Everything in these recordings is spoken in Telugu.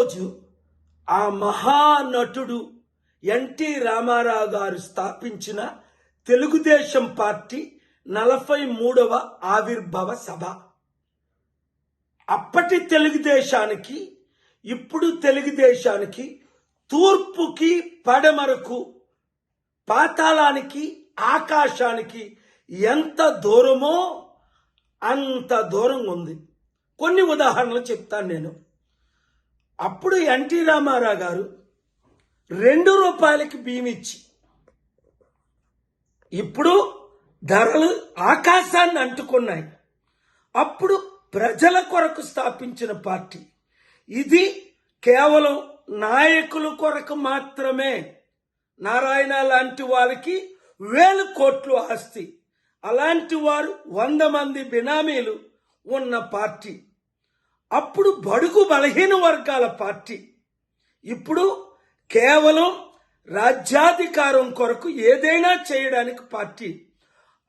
ఈరోజు ఆ మహానటుడు ఎన్టీ రామారావు గారు స్థాపించిన తెలుగుదేశం పార్టీ 43వ ఆవిర్భావ సభ. అప్పటి తెలుగుదేశానికి ఇప్పుడు తెలుగుదేశానికి తూర్పుకి పడమరకు పాతాళానికి ఆకాశానికి ఎంత దూరమో అంత దూరం ఉంది. కొన్ని ఉదాహరణలు చెప్తాను నేను. అప్పుడు ఎన్టీ రామారావు గారు ₹2 బియ్యం ఇచ్చి, ఇప్పుడు ధరలు ఆకాశాన్ని అంటుకున్నాయి. అప్పుడు ప్రజల కొరకు స్థాపించిన పార్టీ ఇది. కేవలం నాయకుల కొరకు మాత్రమే. నారాయణ లాంటి వాళ్ళకి 1000 కోట్లు ఆస్తి, అలాంటి వారు 100 మంది బినామీలు ఉన్న పార్టీ. అప్పుడు బడుగు బలహీన వర్గాల పార్టీ. ఇప్పుడు కేవలం రాజ్యాధికారం కొరకు ఏదైనా చేయడానికి పార్టీ.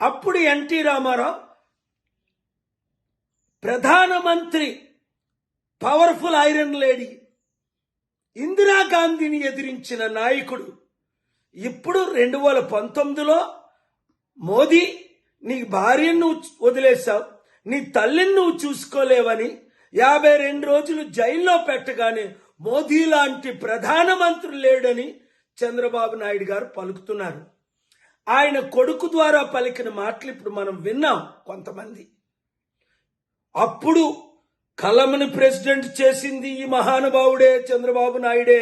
అప్పుడు ఎన్టీ రామారావు ప్రధానమంత్రి, పవర్ఫుల్ ఐరన్ లేడీ ఇందిరాగాంధీని ఎదిరించిన నాయకుడు. ఇప్పుడు 2019లో మోదీ, నీ భార్యను వదిలేశావు, నీ తల్లిని నువ్వు చూసుకోలేవని 52 రోజులు జైల్లో పెట్టగానే మోదీ లాంటి ప్రధానమంత్రి లేడని చంద్రబాబు నాయుడు గారు పలుకుతున్నారు. ఆయన కొడుకు ద్వారా పలికిన మాటలు ఇప్పుడు మనం విన్నాం కొంతమంది. అప్పుడు కలమని ప్రెసిడెంట్ చేసింది ఈ మహానుభావుడే, చంద్రబాబు నాయుడే.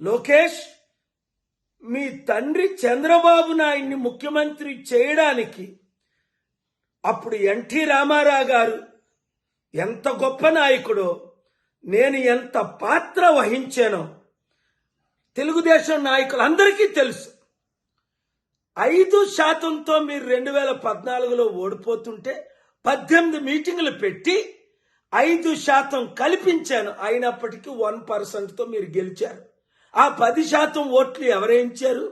లోకేష్, మీ తండ్రి చంద్రబాబు నాయుడిని ముఖ్యమంత్రి చేయడానికి అప్పుడు ఎన్టీ రామారావు గారు ఎంత గొప్ప నాయకుడో, నేను ఎంత పాత్ర వహించానో తెలుగుదేశం నాయకులందరికీ తెలుసు. 5%తో మీరు 2014లో ఓడిపోతుంటే 18 మీటింగులు పెట్టి 5% కల్పించాను. అయినప్పటికీ 1%తో మీరు గెలిచారు. ఆ 10% ఓట్లు ఎవరేయించారు?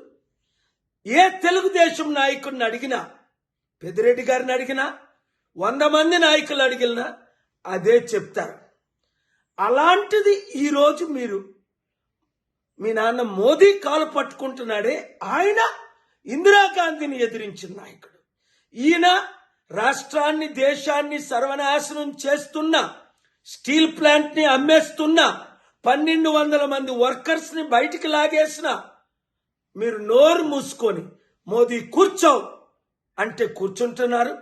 ఏ తెలుగుదేశం నాయకుడిని అడిగినా, పెద్దిరెడ్డి గారిని అడిగినా, 100 మంది నాయకులు అడిగినా అదే చెప్తారు. అలాంటిది ఈరోజు మీరు, మీ నాన్న మోదీ కాలు పట్టుకుంటున్నాడే, ఆయన ఇందిరాగాంధీని ఎదిరించిన నాయకుడు. ఈయన రాష్ట్రాన్ని, దేశాన్ని సర్వనాశనం చేస్తున్న, స్టీల్ ప్లాంట్ ని అమ్మేస్తున్న, 1200 మంది వర్కర్స్ ని బయటికి లాగేసిన, మీరు నోరు మూసుకొని మోదీ కూర్చో అంటే కూర్చుంటున్నారు,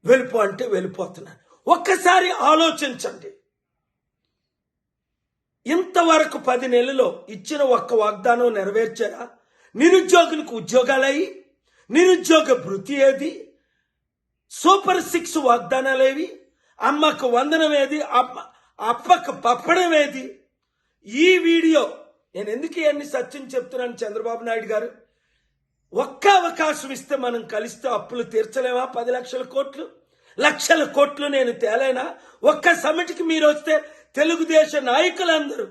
వెళ్ళిపో అంటే వెళ్ళిపోతున్నారు. ఒక్కసారి ఆలోచించండి. ఇంతవరకు 10 నెలల్లో ఇచ్చిన ఒక్క వాగ్దానం నెరవేర్చారా? నిరుద్యోగులకు ఉద్యోగాలయ్యి, నిరుద్యోగ భృతి ఏది? సూపర్ 6 వాగ్దానాలేవి? అమ్మకు వందనం ఏది? అప్పకు పప్పడం ఏది? ఈ వీడియో నేను ఎందుకు ఇవన్నీ సత్యం చెప్తున్నాను? చంద్రబాబు నాయుడు గారు, ఒక్క అవకాశం ఇస్తే మనం కలిస్తే అప్పులు తీర్చలేమా? 10 లక్షల కోట్లు, లక్షల కోట్లు నేను తేలేనా? ఒక్క సమిటికి మీరు వస్తే తెలుగుదేశ నాయకులందరూ,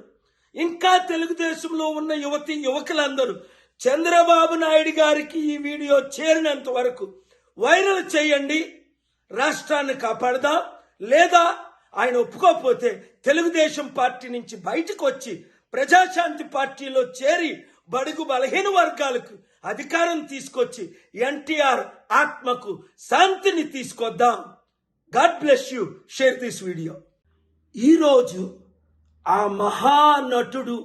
ఇంకా తెలుగుదేశంలో ఉన్న యువతి యువకులందరూ చంద్రబాబు నాయుడు గారికి ఈ వీడియో చేరినంత వరకు వైరల్ చేయండి. రాష్ట్రాన్ని కాపాడదాం. లేదా ఆయన ఒప్పుకోకపోతే తెలుగుదేశం పార్టీ నుంచి బయటకు వచ్చి ప్రజాశాంతి పార్టీలో చేరి బడుగు బలహీన వర్గాలకు అధికారం తీసుకొచ్చి ఎన్టీఆర్ ఆత్మకు శాంతిని తీసుకొద్దాం. God bless you. Share this video. ఈరోజు ఆ మహానటుడు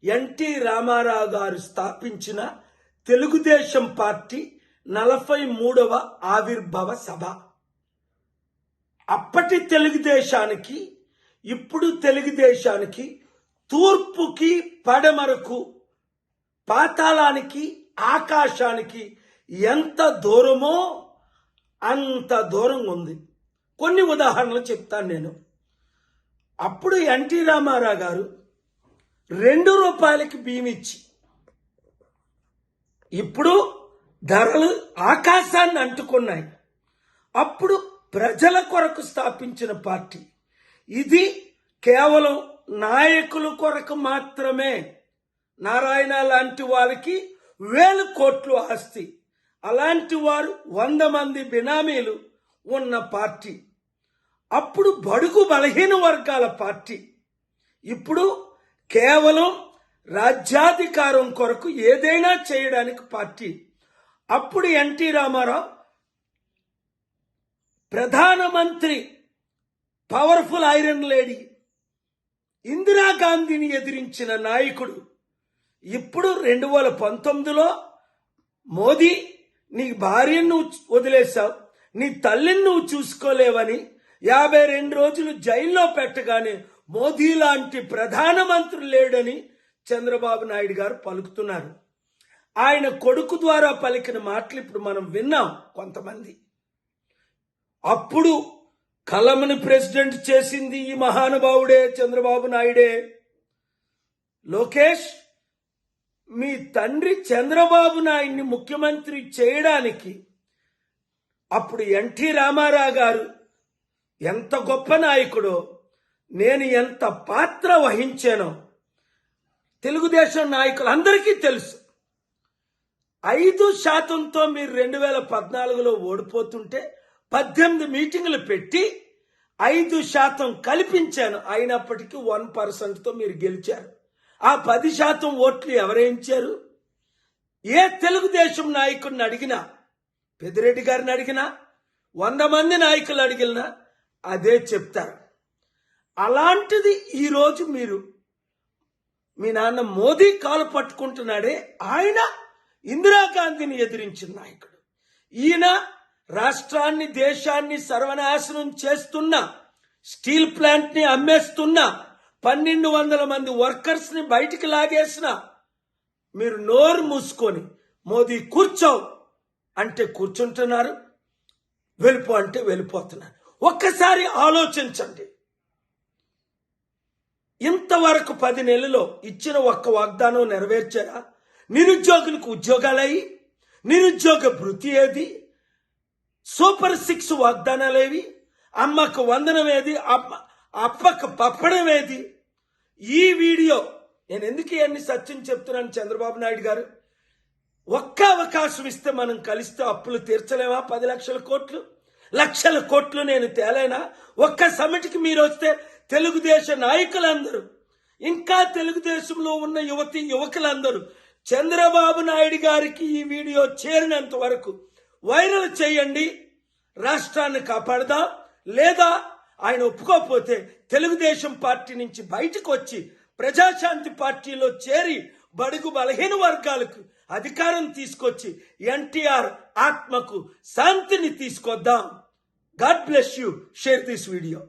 ఎన్టీ రామారావు గారు స్థాపించిన తెలుగుదేశం పార్టీ 43వ ఆవిర్భావ సభ. అప్పటి తెలుగుదేశానికి ఇప్పుడు తెలుగుదేశానికి తూర్పుకి పడమరకు పాతాళానికి ఆకాశానికి ఎంత దూరమో అంత దూరం ఉంది. కొన్ని ఉదాహరణలు చెప్తాను నేను. అప్పుడు ఎన్టీ రామారావు గారు ₹2 బియ్యం ఇచ్చి, ఇప్పుడు ధరలు ఆకాశాన్ని అంటుకున్నాయి. అప్పుడు ప్రజల కొరకు స్థాపించిన పార్టీ ఇది. కేవలం నాయకుల కొరకు మాత్రమే. నారాయణ లాంటి వాళ్ళకి 1000 కోట్లు ఆస్తి, అలాంటి వారు 100 మంది బినామీలు ఉన్న పార్టీ. అప్పుడు బడుగు బలహీన వర్గాల పార్టీ. ఇప్పుడు కేవలం రాజ్యాధికారం కొరకు ఏదైనా చేయడానికి పార్టీ. అప్పుడు ఎన్టీ రామారావు ప్రధానమంత్రి, పవర్ఫుల్ ఐరన్ లేడీ ఇందిరాగాంధీని ఎదిరించిన నాయకుడు. ఇప్పుడు 2019లో మోదీ, నీ భార్యను నువ్వు వదిలేశావు, నీ తల్లిని నువ్వు చూసుకోలేవని 52 రోజులు జైల్లో పెట్టగానే మోదీ లాంటి ప్రధానమంత్రి లేడని చంద్రబాబు నాయుడు గారు పలుకుతున్నారు. ఆయన కొడుకు ద్వారా పలికిన మాటలు ఇప్పుడు మనం విన్నాం కొంతమంది. అప్పుడు కలమని ప్రెసిడెంట్ చేసింది ఈ మహానుభావుడే, చంద్రబాబు నాయుడే. లోకేష్, మీ తండ్రి చంద్రబాబు నాయుడిని ముఖ్యమంత్రి చేయడానికి అప్పుడు ఎన్టీ రామారావు గారు ఎంత గొప్ప నాయకుడో, నేను ఎంత పాత్ర వహించానో తెలుగుదేశం నాయకులందరికీ తెలుసు. 5%తో మీరు 2014లో ఓడిపోతుంటే 18 మీటింగులు పెట్టి 5% కల్పించాను. అయినప్పటికీ 1%తో మీరు గెలిచారు. ఆ 10% ఓట్లు ఎవరేయించారు? ఏ తెలుగుదేశం నాయకుడిని అడిగినా, పెద్దిరెడ్డి గారిని అడిగినా, 100 మంది నాయకులు అడిగినా అదే చెప్తారు. అలాంటిది ఈరోజు మీరు, మీ నాన్న మోదీ కాలు పట్టుకుంటున్నాడే, ఆయన ఇందిరాగాంధీని ఎదిరించిన నాయకుడు. ఈయన రాష్ట్రాన్ని, దేశాన్ని సర్వనాశనం చేస్తున్న, స్టీల్ ప్లాంట్ ని అమ్మేస్తున్న, 1200 మంది వర్కర్స్ ని బయటికి లాగేసిన, మీరు నోరు మూసుకొని మోదీ కూర్చో అంటే కూర్చుంటున్నారు, వెళ్ళిపో అంటే వెళ్ళిపోతున్నారు. ఒక్కసారి ఆలోచించండి. ఇంతవరకు 10 నెలల్లో ఇచ్చిన ఒక్క వాగ్దానం నెరవేర్చారా? నిరుద్యోగులకు ఉద్యోగాలయ్యి, నిరుద్యోగ భృతి ఏది? సూపర్ 6 వాగ్దానాలేవి? అమ్మకు వందనం ఏది? అప్పకు పప్పడం ఏది? ఈ వీడియో నేను ఎందుకు ఇవన్నీ సత్యం చెప్తున్నాను? చంద్రబాబు నాయుడు గారు, ఒక్క అవకాశం ఇస్తే మనం కలిస్తే అప్పులు తీర్చలేమా? 10 లక్షల కోట్లు, లక్షల కోట్లు నేను తేలేనా? ఒక్క సమిటికి మీరు వస్తే తెలుగుదేశ నాయకులందరూ, ఇంకా తెలుగుదేశంలో ఉన్న యువకులందరూ చంద్రబాబు నాయుడు గారికి ఈ వీడియో చేరినంత వరకు వైరల్ చేయండి. రాష్ట్రాన్ని కాపాడదాం. లేదా ఆయన ఒప్పుకోకపోతే తెలుగుదేశం పార్టీ నుంచి బయటకు వచ్చి ప్రజాశాంతి పార్టీలో చేరి బడుగు బలహీన వర్గాలకు అధికారం తీసుకొచ్చి ఎన్టీఆర్ ఆత్మకు శాంతిని తీసుకొద్దాం. God bless you. Share this video.